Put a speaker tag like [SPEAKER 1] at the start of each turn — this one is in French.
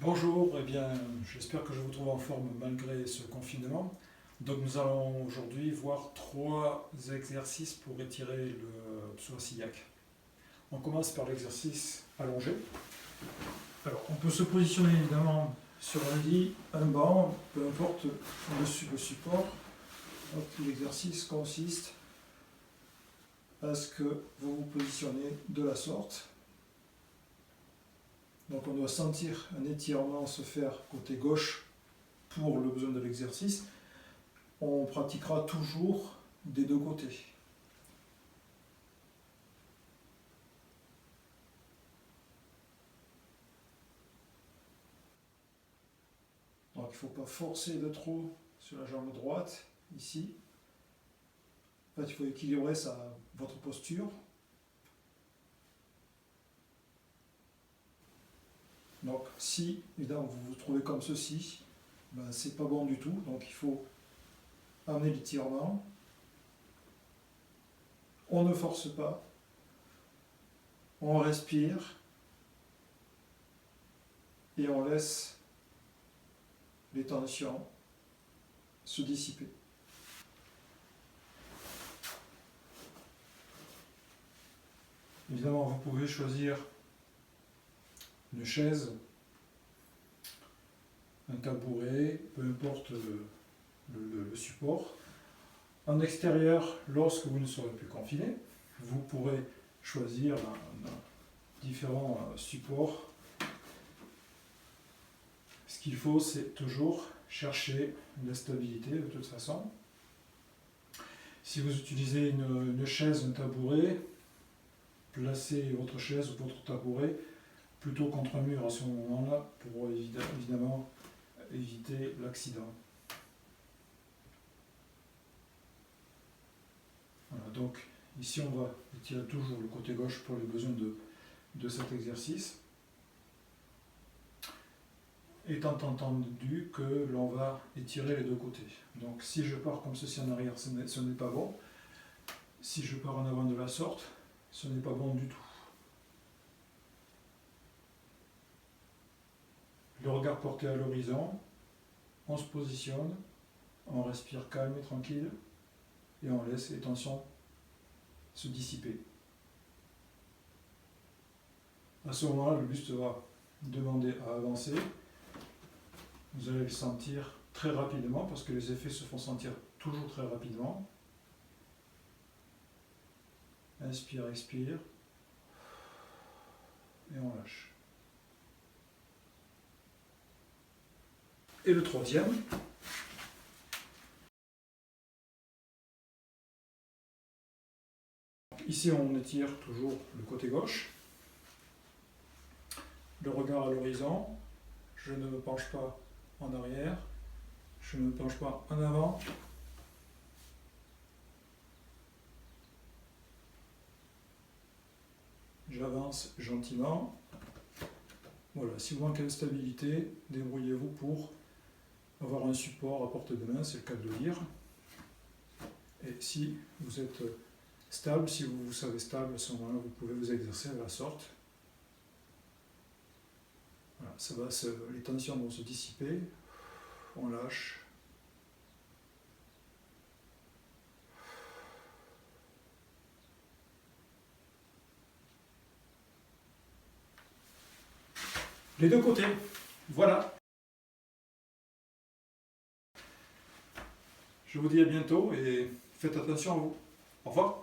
[SPEAKER 1] Bonjour, j'espère que je vous trouve en forme malgré ce confinement. Donc nous allons aujourd'hui voir 3 exercices pour étirer le psoas iliaque. On commence par l'exercice allongé. Alors on peut se positionner évidemment sur un lit, un banc, peu importe le support. L'exercice consiste à ce que vous vous positionnez de la sorte. Donc on doit sentir un étirement se faire côté gauche pour le besoin de l'exercice. On pratiquera toujours des deux côtés. Donc il ne faut pas forcer de trop sur la jambe droite, ici. En fait, il faut équilibrer votre posture. Donc si, évidemment, vous vous trouvez comme ceci, ben, c'est pas bon du tout. Donc il faut amener l'étirement. On ne force pas. On respire. Et on laisse les tensions se dissiper. Évidemment, vous pouvez choisir une chaise, un tabouret, peu importe le support. En extérieur, lorsque vous ne serez plus confiné, vous pourrez choisir différents supports. Ce qu'il faut, c'est toujours chercher la stabilité de toute façon. Si vous utilisez une chaise, un tabouret, placez votre chaise ou votre tabouret plutôt contre un mur à ce moment-là pour évidemment éviter l'accident. Voilà, donc ici on va étirer toujours le côté gauche pour les besoins de cet exercice. Étant entendu que l'on va étirer les deux côtés. Donc si je pars comme ceci en arrière, ce n'est pas bon. Si je pars en avant de la sorte, ce n'est pas bon du tout. Le regard porté à l'horizon, on se positionne, on respire calme et tranquille, et on laisse les tensions se dissiper. À ce moment-là, le buste va demander à avancer. Vous allez le sentir très rapidement, parce que les effets se font sentir toujours très rapidement. Inspire, expire, et on lâche. Et le troisième. Ici, on étire toujours le côté gauche. Le regard à l'horizon. Je ne me penche pas en arrière. Je ne me penche pas en avant. J'avance gentiment. Voilà, si vous manquez de stabilité, débrouillez-vous pour avoir un support à portée de main, c'est le cas de le dire. Et si vous êtes stable, si vous vous savez stable, à ce moment-là, vous pouvez vous exercer à la sorte. Voilà, les tensions vont se dissiper, on lâche. Les deux côtés, voilà. Je vous dis à bientôt et faites attention à vous. Au revoir.